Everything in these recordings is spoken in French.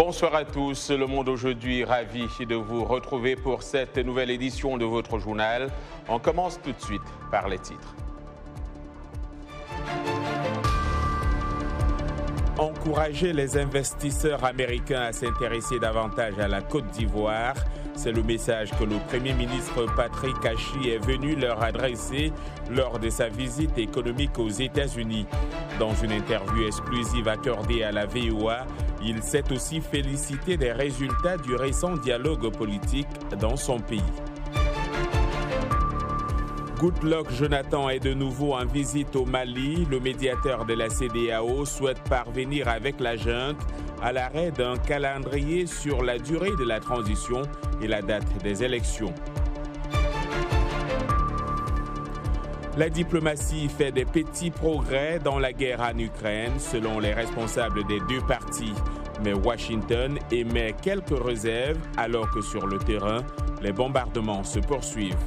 Bonsoir à tous, Le Monde aujourd'hui, ravi de vous retrouver pour cette nouvelle édition de votre journal. On commence tout de suite par les titres. Encourager les investisseurs américains à s'intéresser davantage à la Côte d'Ivoire, c'est le message que le Premier ministre Patrick Kachi est venu leur adresser lors de sa visite économique aux États-Unis. Dans une interview exclusive accordée à la VOA, il s'est aussi félicité des résultats du récent dialogue politique dans son pays. Goodluck Jonathan est de nouveau en visite au Mali. Le médiateur de la CEDEAO souhaite parvenir avec la junte à l'arrêt d'un calendrier sur la durée de la transition et la date des élections. La diplomatie fait des petits progrès dans la guerre en Ukraine, selon les responsables des deux parties. Mais Washington émet quelques réserves alors que sur le terrain, les bombardements se poursuivent.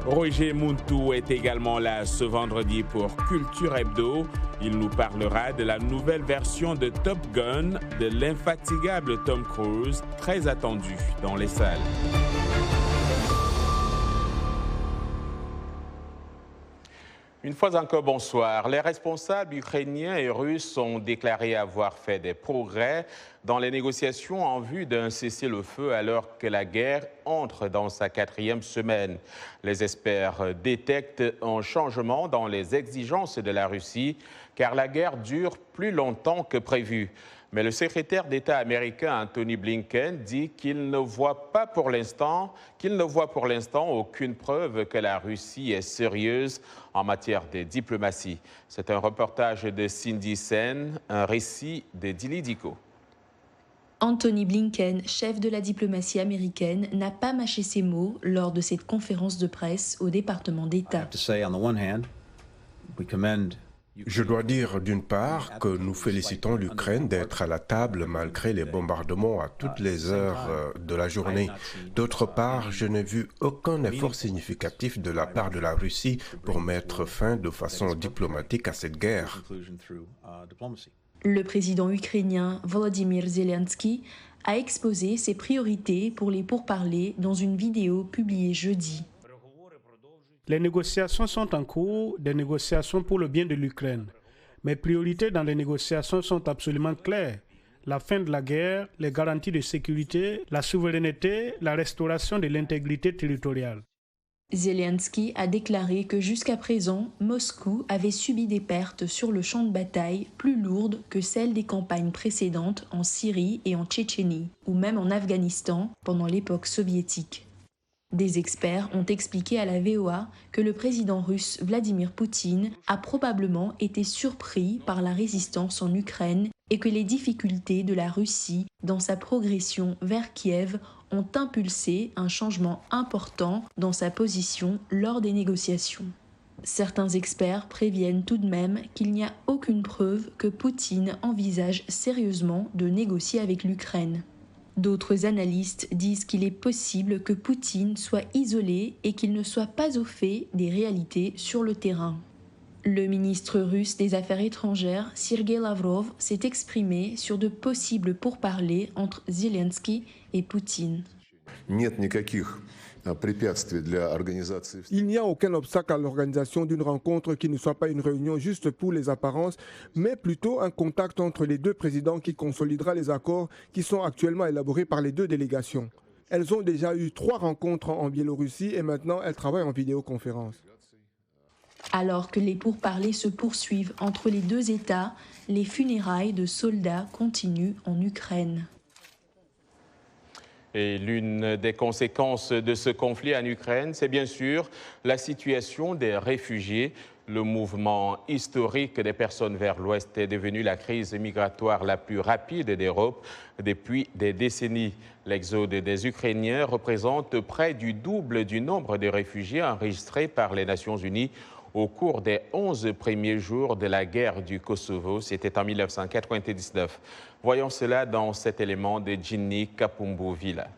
Roger Muntu est également là ce vendredi pour Culture Hebdo. Il nous parlera de la nouvelle version de Top Gun de l'infatigable Tom Cruise, très attendu dans les salles. Une fois encore, bonsoir. Les responsables ukrainiens et russes ont déclaré avoir fait des progrès dans les négociations en vue d'un cessez-le-feu alors que la guerre entre dans sa 4e semaine. Les experts détectent un changement dans les exigences de la Russie car la guerre dure plus longtemps que prévu. Mais le secrétaire d'État américain Anthony Blinken dit qu'il ne voit pour l'instant aucune preuve que la Russie est sérieuse en matière de diplomatie. C'est un reportage de Cindy Sen, un récit de Dili Diko. Anthony Blinken, chef de la diplomatie américaine, n'a pas mâché ses mots lors de cette conférence de presse au département d'État. Je dois dire d'une part que nous félicitons l'Ukraine d'être à la table malgré les bombardements à toutes les heures de la journée. D'autre part, je n'ai vu aucun effort significatif de la part de la Russie pour mettre fin de façon diplomatique à cette guerre. Le président ukrainien Volodymyr Zelensky a exposé ses priorités pour les pourparlers dans une vidéo publiée jeudi. Les négociations sont en cours, des négociations pour le bien de l'Ukraine. Mes priorités dans les négociations sont absolument claires. La fin de la guerre, les garanties de sécurité, la souveraineté, la restauration de l'intégrité territoriale. Zelensky a déclaré que jusqu'à présent, Moscou avait subi des pertes sur le champ de bataille plus lourdes que celles des campagnes précédentes en Syrie et en Tchétchénie, ou même en Afghanistan pendant l'époque soviétique. Des experts ont expliqué à la VOA que le président russe Vladimir Poutine a probablement été surpris par la résistance en Ukraine et que les difficultés de la Russie dans sa progression vers Kiev ont impulsé un changement important dans sa position lors des négociations. Certains experts préviennent tout de même qu'il n'y a aucune preuve que Poutine envisage sérieusement de négocier avec l'Ukraine. D'autres analystes disent qu'il est possible que Poutine soit isolé et qu'il ne soit pas au fait des réalités sur le terrain. Le ministre russe des Affaires étrangères, Sergei Lavrov, s'est exprimé sur de possibles pourparlers entre Zelensky et Poutine. Il n'y a aucun obstacle à l'organisation d'une rencontre qui ne soit pas une réunion juste pour les apparences, mais plutôt un contact entre les deux présidents qui consolidera les accords qui sont actuellement élaborés par les deux délégations. Elles ont déjà eu 3 rencontres en Biélorussie et maintenant elles travaillent en vidéoconférence. Alors que les pourparlers se poursuivent entre les deux États, les funérailles de soldats continuent en Ukraine. Et l'une des conséquences de ce conflit en Ukraine, c'est bien sûr la situation des réfugiés. Le mouvement historique des personnes vers l'Ouest est devenu la crise migratoire la plus rapide d'Europe depuis des décennies. L'exode des Ukrainiens représente près du double du nombre de réfugiés enregistrés par les Nations Unies au cours des 11 premiers jours de la guerre du Kosovo. C'était en 1999. Voyons cela dans cet élément de Ginny Kapumbu-Villa.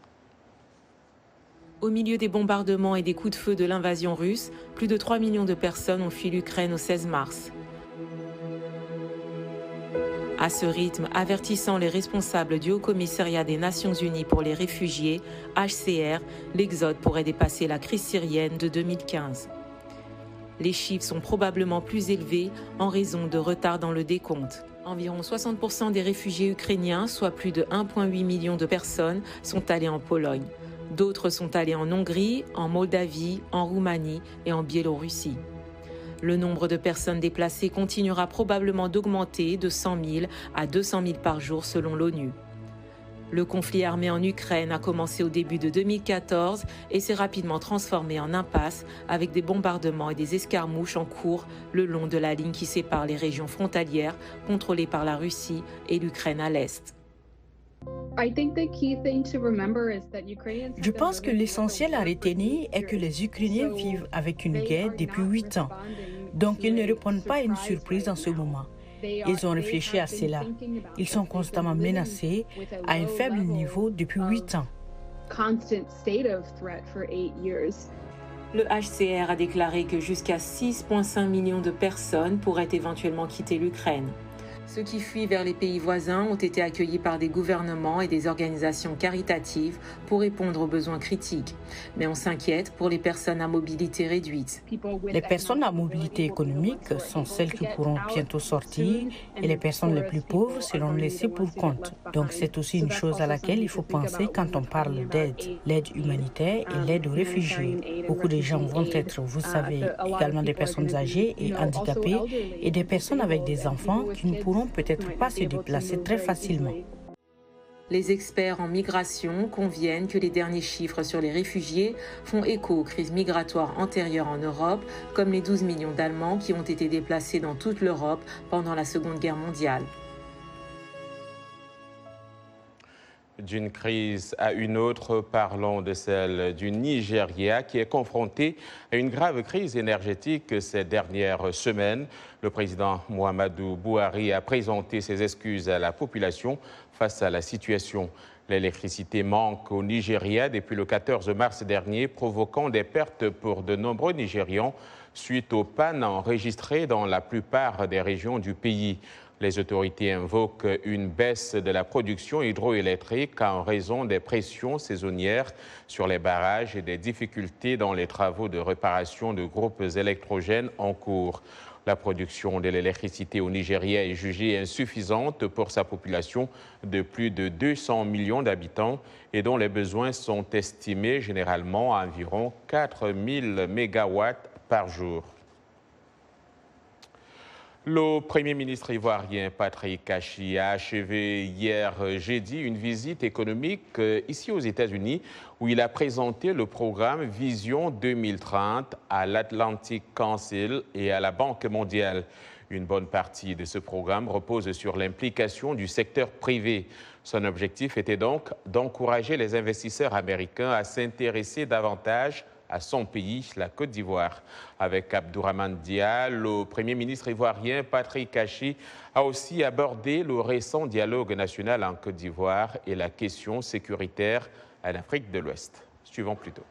Au milieu des bombardements et des coups de feu de l'invasion russe, plus de 3 millions de personnes ont fui l'Ukraine au 16 mars. À ce rythme, avertissant les responsables du Haut-Commissariat des Nations Unies pour les réfugiés, HCR, l'exode pourrait dépasser la crise syrienne de 2015. Les chiffres sont probablement plus élevés en raison de retard dans le décompte. Environ 60% des réfugiés ukrainiens, soit plus de 1,8 million de personnes, sont allés en Pologne. D'autres sont allés en Hongrie, en Moldavie, en Roumanie et en Biélorussie. Le nombre de personnes déplacées continuera probablement d'augmenter de 100 000 à 200 000 par jour selon l'ONU. Le conflit armé en Ukraine a commencé au début de 2014 et s'est rapidement transformé en impasse avec des bombardements et des escarmouches en cours le long de la ligne qui sépare les régions frontalières contrôlées par la Russie et l'Ukraine à l'est. Je pense que l'essentiel à retenir est que les Ukrainiens vivent avec une guerre depuis 8 ans. Donc ils ne répondent pas à une surprise en ce moment. Ils ont réfléchi à cela. Ils sont constamment menacés à un faible niveau depuis 8 ans. Le HCR a déclaré que jusqu'à 6,5 millions de personnes pourraient éventuellement quitter l'Ukraine. Ceux qui fuient vers les pays voisins ont été accueillis par des gouvernements et des organisations caritatives pour répondre aux besoins critiques. Mais on s'inquiète pour les personnes à mobilité réduite. Les personnes à mobilité économique sont celles qui pourront bientôt sortir et les personnes les plus pauvres seront laissées pour compte. Donc c'est aussi une chose à laquelle il faut penser quand on parle d'aide, l'aide humanitaire et l'aide aux réfugiés. Beaucoup de gens vont être, vous savez, également des personnes âgées et handicapées et des personnes avec des enfants qui ne pourront peut-être pas se déplacer très facilement. Les experts en migration conviennent que les derniers chiffres sur les réfugiés font écho aux crises migratoires antérieures en Europe, comme les 12 millions d'Allemands qui ont été déplacés dans toute l'Europe pendant la Seconde Guerre mondiale. D'une crise à une autre, parlons de celle du Nigeria qui est confronté à une grave crise énergétique ces dernières semaines. Le président Muhammadu Buhari a présenté ses excuses à la population face à la situation. L'électricité manque au Nigeria depuis le 14 mars dernier, provoquant des pertes pour de nombreux Nigérians suite aux pannes enregistrées dans la plupart des régions du pays. Les autorités invoquent une baisse de la production hydroélectrique en raison des pressions saisonnières sur les barrages et des difficultés dans les travaux de réparation de groupes électrogènes en cours. La production de l'électricité au Nigeria est jugée insuffisante pour sa population de plus de 200 millions d'habitants et dont les besoins sont estimés généralement à environ 4000 mégawatts par jour. Le Premier ministre ivoirien Patrick Kachi a achevé hier jeudi une visite économique ici aux États-Unis où il a présenté le programme Vision 2030 à l'Atlantic Council et à la Banque mondiale. Une bonne partie de ce programme repose sur l'implication du secteur privé. Son objectif était donc d'encourager les investisseurs américains à s'intéresser davantage à son pays, la Côte d'Ivoire. Avec Abdourahmane Dia, le Premier ministre ivoirien Patrick Kachi a aussi abordé le récent dialogue national en Côte d'Ivoire et la question sécuritaire en Afrique de l'Ouest. Suivons plutôt.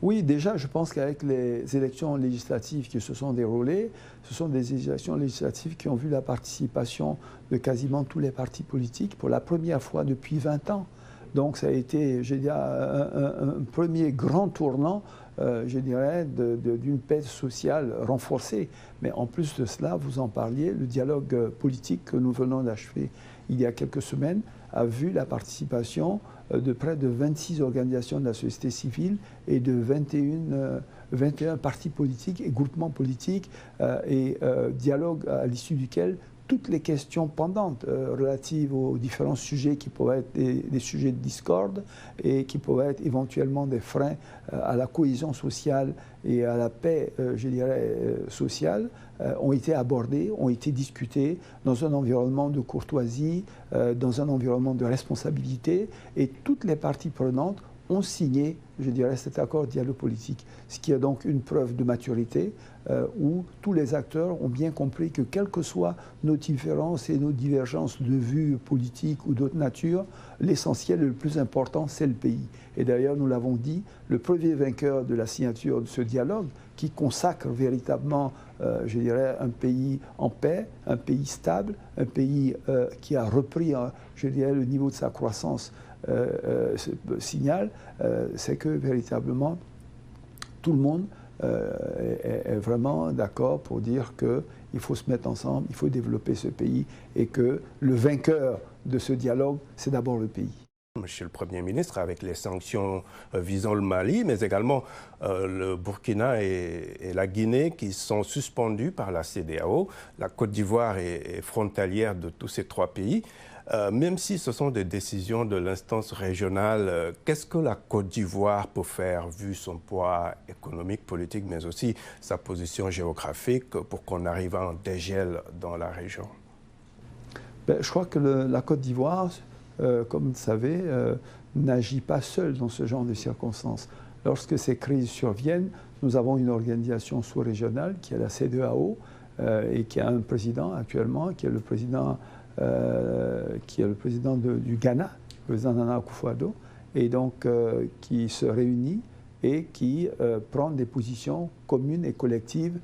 Oui, déjà, je pense qu'avec les élections législatives qui se sont déroulées, ce sont des élections législatives qui ont vu la participation de quasiment tous les partis politiques pour la première fois depuis 20 ans. Donc ça a été, je dirais, un premier grand tournant, je dirais, d'une paix sociale renforcée. Mais en plus de cela, vous en parliez, le dialogue politique que nous venons d'achever il y a quelques semaines a vu la participation de près de 26 organisations de la société civile et de 21 partis politiques et groupements politiques et dialogue à l'issue duquel toutes les questions pendantes relatives aux différents sujets qui pourraient être des sujets de discorde et qui pourraient être éventuellement des freins à la cohésion sociale et à la paix, je dirais, sociale, ont été abordées, ont été discutées dans un environnement de courtoisie, dans un environnement de responsabilité, et toutes les parties prenantes ont signé, je dirais, cet accord de dialogue politique, ce qui est donc une preuve de maturité où tous les acteurs ont bien compris que quelles que soient nos différences et nos divergences de vues politiques ou d'autres natures, l'essentiel et le plus important, c'est le pays. Et d'ailleurs, nous l'avons dit, le premier vainqueur de la signature de ce dialogue, qui consacre véritablement, je dirais, un pays en paix, un pays stable, un pays qui a repris, je dirais, le niveau de sa croissance, signal, c'est que véritablement tout le monde est vraiment d'accord pour dire qu'il faut se mettre ensemble, il faut développer ce pays et que le vainqueur de ce dialogue, c'est d'abord le pays. Monsieur le Premier ministre, avec les sanctions visant le Mali, mais également le Burkina et la Guinée qui sont suspendus par la CEDEAO. La Côte d'Ivoire est frontalière de tous ces trois pays. Même si ce sont des décisions de l'instance régionale, qu'est-ce que la Côte d'Ivoire peut faire, vu son poids économique, politique, mais aussi sa position géographique, pour qu'on arrive à un dégel dans la région? Je crois que la Côte d'Ivoire, comme vous le savez, n'agit pas seule dans ce genre de circonstances. Lorsque ces crises surviennent, nous avons une organisation sous-régionale qui est la CEDEAO et qui a un président actuellement, qui est le président du Ghana, le président Nana Akufo-Addo, et donc qui se réunit et qui prend des positions communes et collectives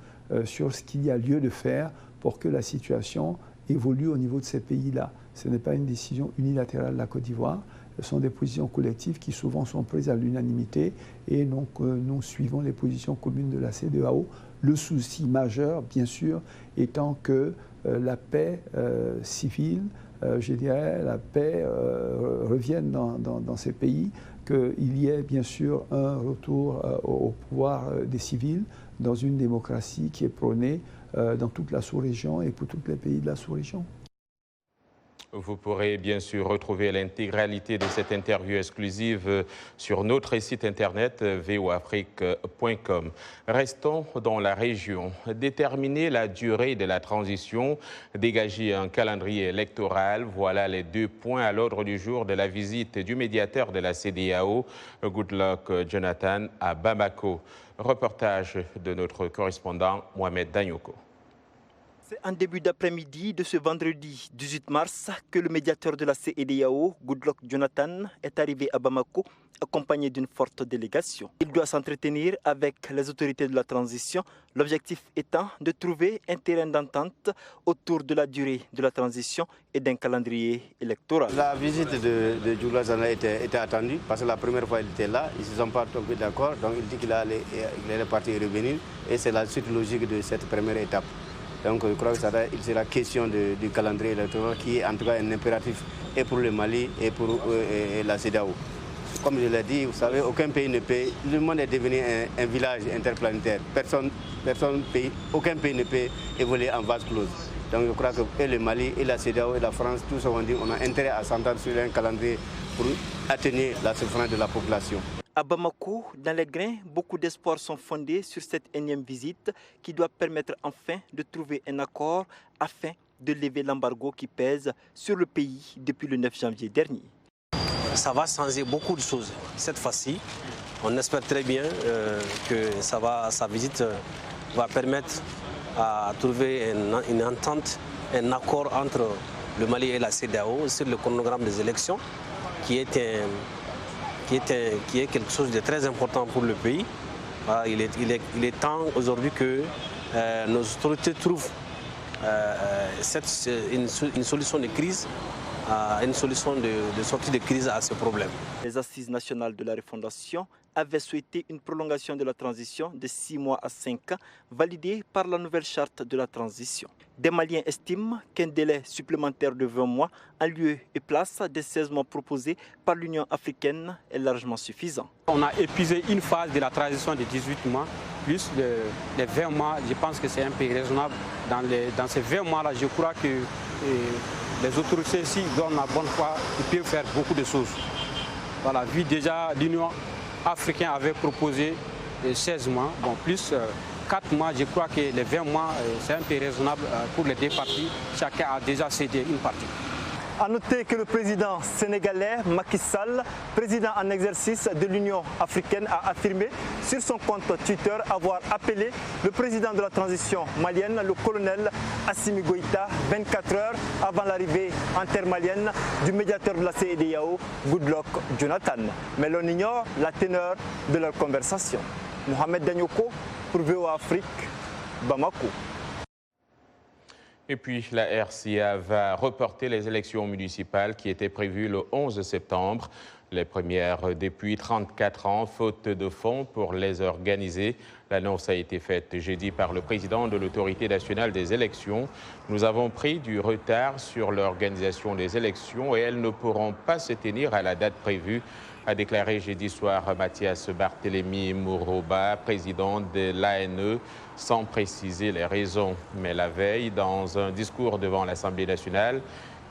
sur ce qu'il y a lieu de faire pour que la situation évolue au niveau de ces pays-là. Ce n'est pas une décision unilatérale de la Côte d'Ivoire, ce sont des positions collectives qui souvent sont prises à l'unanimité et donc nous suivons les positions communes de la CEDEAO. Le souci majeur, bien sûr, étant que la paix civile, je dirais, la paix revienne dans ces pays, qu'il y ait bien sûr un retour au pouvoir des civils dans une démocratie qui est prônée dans toute la sous-région et pour tous les pays de la sous-région. Vous pourrez bien sûr retrouver l'intégralité de cette interview exclusive sur notre site internet voafrique.com. Restons dans la région. Déterminer la durée de la transition, dégager un calendrier électoral, voilà les 2 points à l'ordre du jour de la visite du médiateur de la CEDEAO, Goodluck Jonathan, à Bamako. Reportage de notre correspondant Mohamed Danyoko. C'est en début d'après-midi de ce vendredi 18 mars que le médiateur de la CEDEAO, Goodluck Jonathan, est arrivé à Bamako accompagné d'une forte délégation. Il doit s'entretenir avec les autorités de la transition, l'objectif étant de trouver un terrain d'entente autour de la durée de la transition et d'un calendrier électoral. La visite de Goodluck Jonathan était attendue parce que la première fois il était là, ils ne se sont pas tombés d'accord, donc il dit qu'il allait partir et revenir et c'est la suite logique de cette première étape. Donc je crois que il sera question du calendrier électoral qui est en tout cas un impératif et pour le Mali et pour la CEDEAO. Comme je l'ai dit, vous savez, aucun pays ne peut, le monde est devenu un village interplanétaire. Aucun pays ne peut évoluer en vase clos. Donc je crois que et le Mali, et la CEDEAO, et la France, tous ont dit qu'on a intérêt à s'entendre sur un calendrier pour atténuer la souffrance de la population. À Bamako, dans les grains, beaucoup d'espoirs sont fondés sur cette énième visite qui doit permettre enfin de trouver un accord afin de lever l'embargo qui pèse sur le pays depuis le 9 janvier dernier. Ça va changer beaucoup de choses cette fois-ci. On espère très bien que sa visite va permettre à trouver une entente, un accord entre le Mali et la CEDEAO sur le chronogramme des élections qui est quelque chose de très important pour le pays. Il est temps aujourd'hui que nos autorités trouvent une solution de crise, une solution de sortie de crise à ce problème. Les assises nationales de la refondation avaient souhaité une prolongation de la transition de 6 mois à 5 ans, validée par la nouvelle charte de la transition. Des Maliens estiment qu'un délai supplémentaire de 20 mois, en lieu et place des 16 mois proposés par l'Union africaine, est largement suffisant. On a épuisé une phase de la transition de 18 mois, plus les 20 mois, je pense que c'est un peu raisonnable. Dans ces 20 mois-là, je crois que les autorités, s'ils donnent la bonne foi, ils peuvent faire beaucoup de choses. Voilà, vu déjà l'Union africaine avait proposé 16 mois, bon, plus 4 mois, je crois que les 20 mois, c'est un peu raisonnable pour les deux parties. Chacun a déjà cédé une partie. A noter que le président sénégalais Macky Sall, président en exercice de l'Union africaine, a affirmé sur son compte Twitter avoir appelé le président de la transition malienne, le colonel Assimi Goïta, 24 heures avant l'arrivée intermalienne du médiateur de la CEDEAO, Goodluck Jonathan. Mais l'on ignore la teneur de leur conversation. Mohamed Danyoko pour VOA Afrique, Bamako. Et puis, la RCA va reporter les élections municipales qui étaient prévues le 11 septembre. Les premières depuis 34 ans, faute de fonds pour les organiser. L'annonce a été faite jeudi par le président de l'Autorité nationale des élections. Nous avons pris du retard sur l'organisation des élections et elles ne pourront pas se tenir à la date prévue, a déclaré jeudi soir Mathias Barthélémy Mouroba, président de l'ANE, sans préciser les raisons. Mais la veille, dans un discours devant l'Assemblée nationale,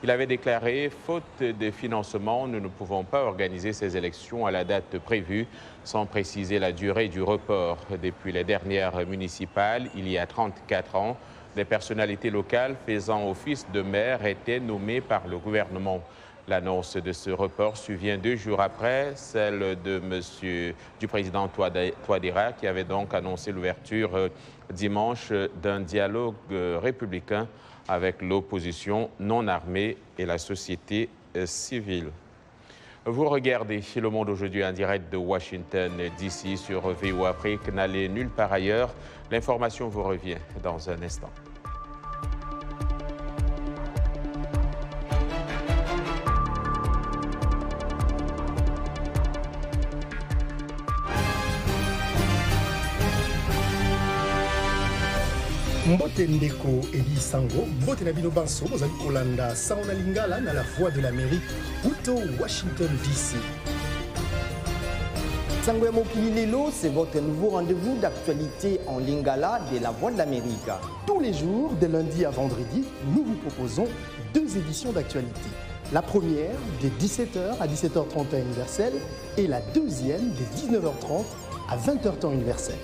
il avait déclaré « Faute de financement, nous ne pouvons pas organiser ces élections à la date prévue », sans préciser la durée du report. Depuis les dernières municipales, il y a 34 ans, des personnalités locales faisant office de maire étaient nommées par le gouvernement. L'annonce de ce report survient 2 jours après celle du président Touadéra, qui avait donc annoncé l'ouverture dimanche d'un dialogue républicain avec l'opposition non armée et la société civile. Vous regardez Le Monde aujourd'hui en direct de Washington, D.C. sur VOA Afrique. N'allez nulle part ailleurs. L'information vous revient dans un instant. Mbote Ndeko Eli Sango, Mbote Nabino Banso, Mozali Kolanda, Saona Lingala, na la voix de l'Amérique, Uto, Washington DC. Sango ya Mokili Lelo, c'est votre nouveau rendez-vous d'actualité en Lingala de la voix de l'Amérique. Tous les jours, de lundi à vendredi, nous vous proposons 2 éditions d'actualité. La première, de 17h à 17h30 temps universel, et la deuxième, de 19h30 à 20h temps universel.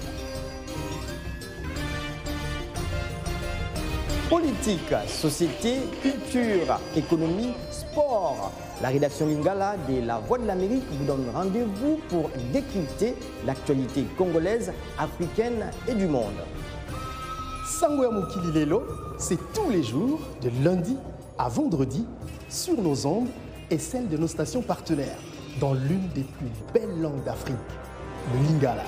Politique, société, culture, économie, sport. La rédaction Lingala de La Voix de l'Amérique vous donne rendez-vous pour décrypter l'actualité congolaise, africaine et du monde. Sango ya Mokili Lelo, c'est tous les jours, de lundi à vendredi, sur nos ondes et celles de nos stations partenaires, dans l'une des plus belles langues d'Afrique, le Lingala.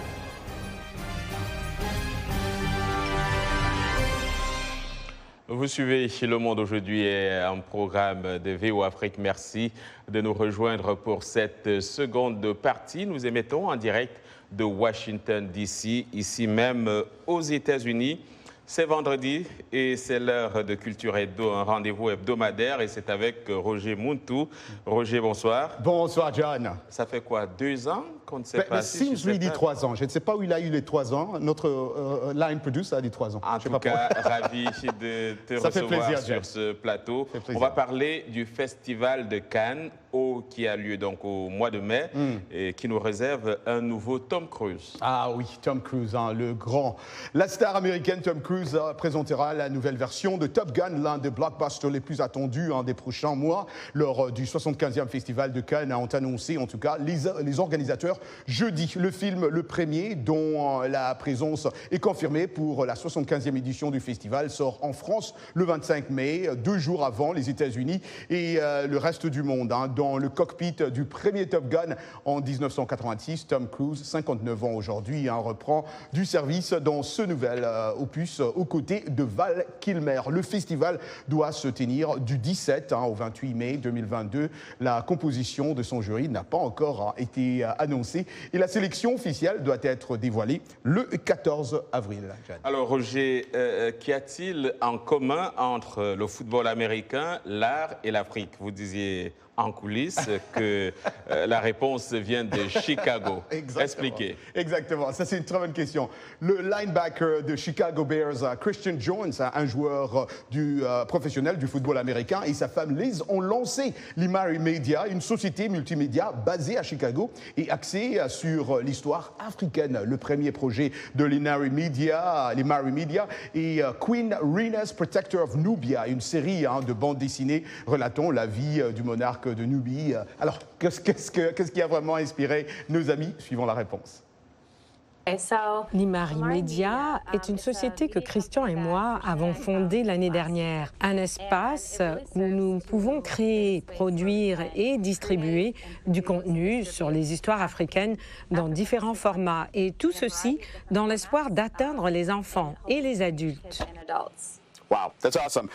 Vous suivez Le Monde aujourd'hui et un programme de VOA Afrique. Merci de nous rejoindre pour cette seconde partie. Nous émettons en direct de Washington, D.C., ici même aux États-Unis. C'est vendredi et c'est l'heure de Culture Hebdo, un rendez-vous hebdomadaire et c'est avec Roger Muntu. Roger, bonsoir. Bonsoir, John. Ça fait quoi, 2 ans qu'on ne sait pas si Sims lui dit 3 ans. Je ne sais pas où il a eu les 3 ans. Notre line producer a dit 3 ans. En tout cas, ravi de te recevoir plaisir, sur ce plateau. On va parler du Festival de Cannes qui a lieu donc au mois de mai et qui nous réserve un nouveau Tom Cruise. Ah oui, Tom Cruise, hein, le grand. La star américaine Tom Cruise présentera la nouvelle version de Top Gun, l'un des blockbusters les plus attendus des prochains mois. Lors du 75e Festival de Cannes ont annoncé en tout cas les organisateurs jeudi. Le film, le premier, dont la présence est confirmée pour la 75e édition du festival, sort en France le 25 mai, 2 jours avant les États-Unis et le reste du monde. Hein. Dans le cockpit du premier Top Gun en 1986, Tom Cruise, 59 ans aujourd'hui, reprend du service dans ce nouvel opus aux côtés de Val Kilmer. Le festival doit se tenir du 17 au 28 mai 2022. La composition de son jury n'a pas encore été annoncée et la sélection officielle doit être dévoilée le 14 avril. Alors Roger, qu'y a-t-il en commun entre le football américain, l'art et l'Afrique? Vous disiez en coulisses que la réponse vient de Chicago. Expliquez. Exactement, ça c'est une très bonne question. Le linebacker de Chicago Bears, Christian Jones, un joueur professionnel du football américain, et sa femme Liz ont lancé l'Imari Media, une société multimédia basée à Chicago et axée sur l'histoire africaine. Le premier projet de l'Imari Media et Queen Rena's Protector of Nubia, une série de bandes dessinées relatant la vie du monarque de Nubie. Alors, qu'est-ce qui a vraiment inspiré nos amis? Suivons la réponse. L'Imari Media est une société que Christian et moi avons fondée l'année dernière. Un espace où nous pouvons créer, produire et distribuer du contenu sur les histoires africaines dans différents formats. Et tout ceci dans l'espoir d'atteindre les enfants et les adultes. Wow, that's awesome.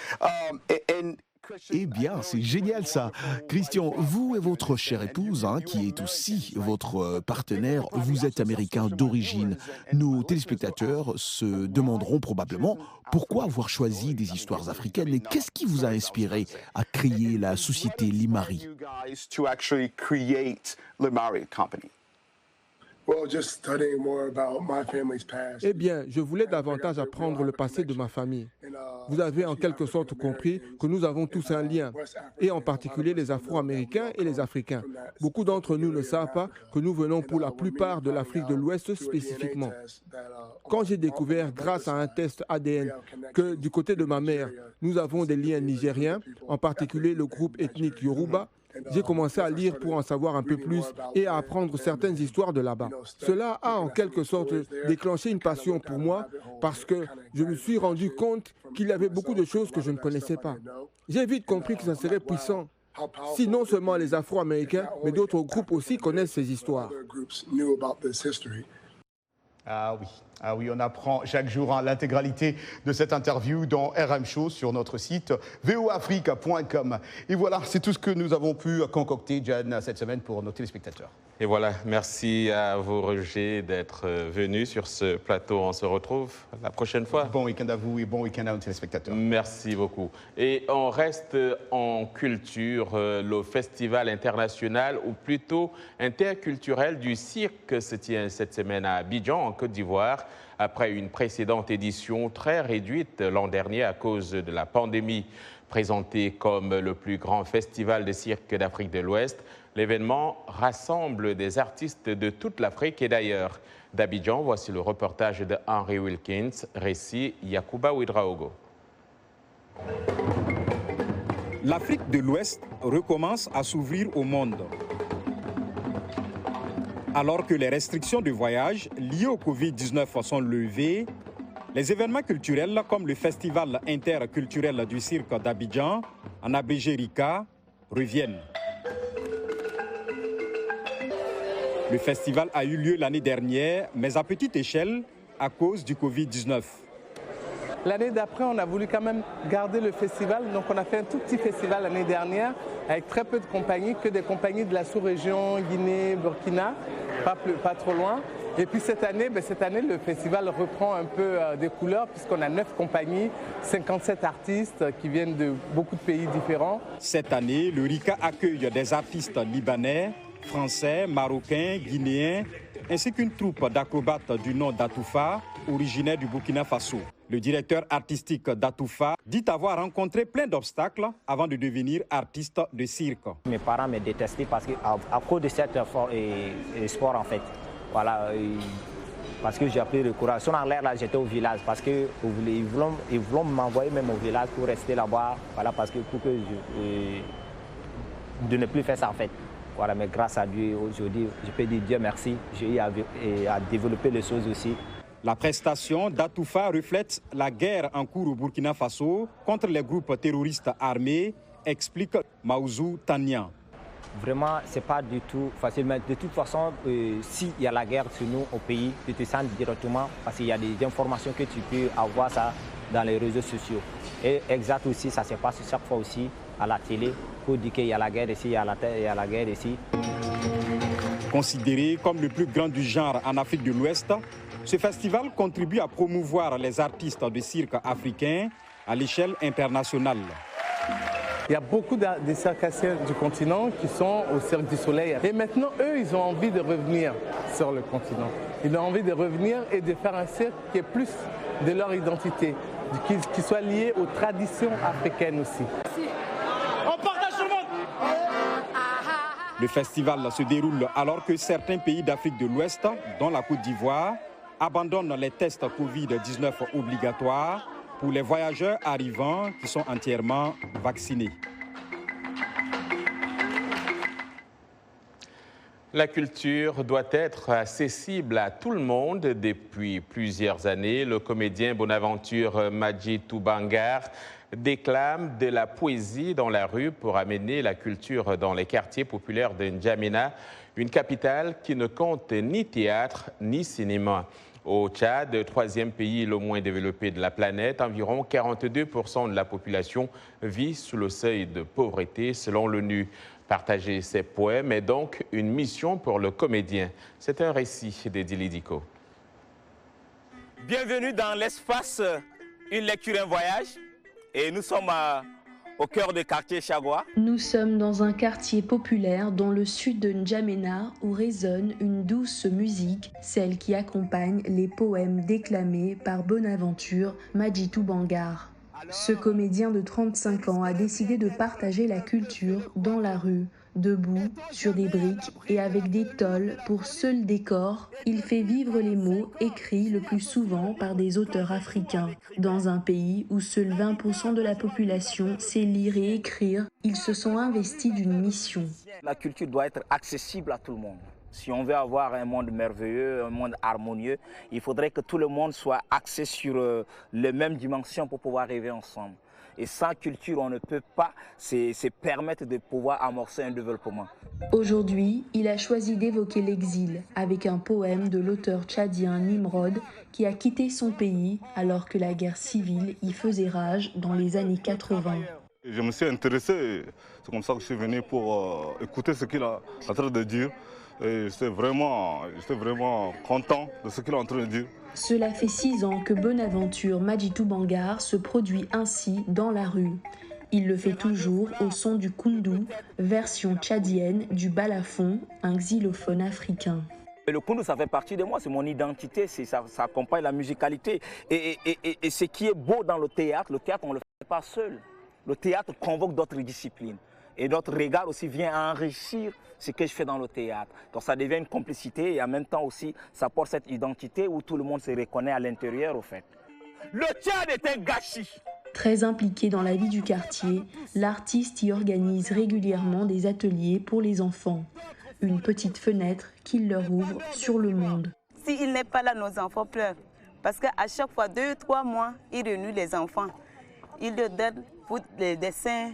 Eh bien, c'est génial ça. Christian, vous et votre chère épouse, qui est aussi votre partenaire, vous êtes américain d'origine. Nos téléspectateurs se demanderont probablement pourquoi avoir choisi des histoires africaines et qu'est-ce qui vous a inspiré à créer la société L'Imari. Eh bien, je voulais davantage apprendre le passé de ma famille. Vous avez en quelque sorte compris que nous avons tous un lien, et en particulier les Afro-Américains et les Africains. Beaucoup d'entre nous ne savent pas que nous venons pour la plupart de l'Afrique de l'Ouest spécifiquement. Quand j'ai découvert, grâce à un test ADN, que du côté de ma mère, nous avons des liens nigériens, en particulier le groupe ethnique Yoruba, j'ai commencé à lire pour en savoir un peu plus et à apprendre certaines histoires de là-bas. Cela a en quelque sorte déclenché une passion pour moi parce que je me suis rendu compte qu'il y avait beaucoup de choses que je ne connaissais pas. J'ai vite compris que ça serait puissant si non seulement les Afro-Américains, mais d'autres groupes aussi connaissent ces histoires. Ah oui, on apprend chaque jour l'intégralité de cette interview dans RM Show sur notre site voafrica.com. Et voilà, c'est tout ce que nous avons pu concocter, Jan, cette semaine pour nos téléspectateurs. Et voilà, merci à vous, Roger, d'être venu sur ce plateau. On se retrouve la prochaine fois. Bon week-end à vous et bon week-end à nos téléspectateurs. Merci beaucoup. Et on reste en culture. Le festival international, ou plutôt interculturel du cirque, se tient cette semaine à Abidjan, en Côte d'Ivoire. Après une précédente édition très réduite l'an dernier à cause de la pandémie. Présenté comme le plus grand festival de cirque d'Afrique de l'Ouest, l'événement rassemble des artistes de toute l'Afrique et d'ailleurs. D'Abidjan, voici le reportage de Henry Wilkins, récit Yacouba Ouedraogo. L'Afrique de l'Ouest recommence à s'ouvrir au monde. Alors que les restrictions de voyage liées au Covid-19 sont levées, les événements culturels comme le Festival interculturel du cirque d'Abidjan, en abrégé RICA, reviennent. Le festival a eu lieu l'année dernière, mais à petite échelle à cause du Covid-19. L'année d'après, on a voulu quand même garder le festival. Donc on a fait un tout petit festival l'année dernière avec très peu de compagnies, que des compagnies de la sous-région, Guinée, Burkina, pas trop loin. Et puis cette année, le festival reprend un peu des couleurs puisqu'on a 9 compagnies, 57 artistes qui viennent de beaucoup de pays différents. Cette année, le RICA accueille des artistes libanais, français, marocains, guinéens, ainsi qu'une troupe d'acrobates du nom d'Atoufa, originaire du Burkina Faso. Le directeur artistique d'Atoufa dit avoir rencontré plein d'obstacles avant de devenir artiste de cirque. Mes parents me détestaient parce qu'à cause de cet sport en fait. Voilà, parce que j'ai appris le courage. En l'air, là, j'étais au village parce qu'ils voulaient m'envoyer même au village pour rester là-bas. Voilà, parce que pour que de ne plus faire ça en fait. Voilà, mais grâce à Dieu, aujourd'hui, je peux dire Dieu merci. J'ai eu à développer les choses aussi. La prestation d'Atoufa reflète la guerre en cours au Burkina Faso contre les groupes terroristes armés, explique Maouzou Tanyan. Vraiment, ce n'est pas du tout facile, mais de toute façon, s'il y a la guerre sur nous au pays, tu te sens directement, parce qu'il y a des informations que tu peux avoir ça dans les réseaux sociaux. Et exact aussi, ça se passe chaque fois aussi à la télé, pour dire qu'il y a la guerre ici, il y a la guerre ici. Considéré comme le plus grand du genre en Afrique de l'Ouest, ce festival contribue à promouvoir les artistes de cirque africains à l'échelle internationale. Il y a beaucoup des circassiens du continent qui sont au Cirque du Soleil. Et maintenant, eux, ils ont envie de revenir sur le continent. Ils ont envie de revenir et de faire un cirque qui est plus de leur identité, qui soit lié aux traditions africaines aussi. On partage tout le monde. Le festival se déroule alors que certains pays d'Afrique de l'Ouest, dont la Côte d'Ivoire, abandonnent les tests Covid-19 obligatoires pour les voyageurs arrivant qui sont entièrement vaccinés. La culture doit être accessible à tout le monde. Depuis plusieurs années, le comédien Bonaventure Madjitou Bangar déclame de la poésie dans la rue pour amener la culture dans les quartiers populaires de N'Djamena, une capitale qui ne compte ni théâtre ni cinéma. Au Tchad, troisième pays le moins développé de la planète, environ 42% de la population vit sous le seuil de pauvreté selon l'ONU. Partager ses poèmes est donc une mission pour le comédien. C'est un récit d'Edili Diko. Bienvenue dans l'espace Une lecture, un voyage. Et nous sommes au cœur du quartier Chagua. Nous sommes dans un quartier populaire dans le sud de N'Djamena où résonne une douce musique, celle qui accompagne les poèmes déclamés par Bonaventure Madjitou Bangar. Ce comédien de 35 ans a décidé de partager la culture dans la rue, debout, sur des briques et avec des tôles pour seul décor. Il fait vivre les mots écrits le plus souvent par des auteurs africains. Dans un pays où seuls 20% de la population sait lire et écrire, ils se sont investis d'une mission. La culture doit être accessible à tout le monde. Si on veut avoir un monde merveilleux, un monde harmonieux, il faudrait que tout le monde soit axé sur les mêmes dimensions pour pouvoir rêver ensemble. Et sans culture, on ne peut pas se permettre de pouvoir amorcer un développement. Aujourd'hui, il a choisi d'évoquer l'exil avec un poème de l'auteur tchadien Nimrod qui a quitté son pays alors que la guerre civile y faisait rage dans les années 80. Je me suis intéressé, c'est comme ça que je suis venu pour écouter ce qu'il a en train de dire. Et j'étais vraiment content de ce qu'il est en train de dire. Cela fait 6 ans que Bonaventure Madjitou Bangar se produit ainsi dans la rue. Il le fait toujours au son du koundou, version tchadienne du balafon, un xylophone africain. Le koundou, ça fait partie de moi, c'est mon identité, ça accompagne la musicalité. Et ce qui est beau dans le théâtre, on ne le fait pas seul. Le théâtre convoque d'autres disciplines. Et notre regard aussi vient enrichir ce que je fais dans le théâtre. Donc ça devient une complicité et en même temps aussi, ça porte cette identité où tout le monde se reconnaît à l'intérieur au fait. Le Tchad est un gâchis. Très impliqué dans la vie du quartier, l'artiste y organise régulièrement des ateliers pour les enfants. Une petite fenêtre qu'il leur ouvre sur le monde. S'il n'est pas là, nos enfants pleurent. Parce qu'à chaque fois, 2-3 mois, il réunit les enfants. Il leur donne pour les dessins,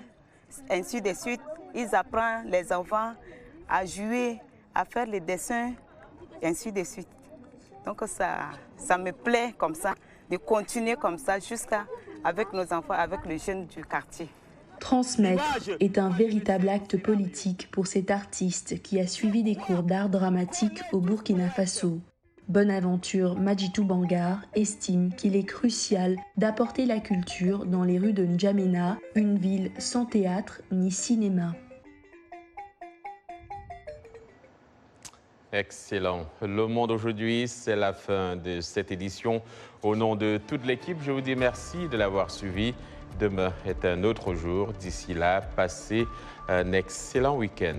ainsi de suite. Ils apprennent les enfants à jouer, à faire les dessins, ainsi de suite. Donc ça me plaît comme ça, de continuer comme ça jusqu'à avec nos enfants, avec les jeunes du quartier. Transmettre est un véritable acte politique pour cet artiste qui a suivi des cours d'art dramatique au Burkina Faso. Bonaventure Madjitou Bangar estime qu'il est crucial d'apporter la culture dans les rues de N'Djamena, une ville sans théâtre ni cinéma. Excellent. Le Monde aujourd'hui, c'est la fin de cette édition. Au nom de toute l'équipe, je vous dis merci de l'avoir suivi. Demain est un autre jour. D'ici là, passez un excellent week-end.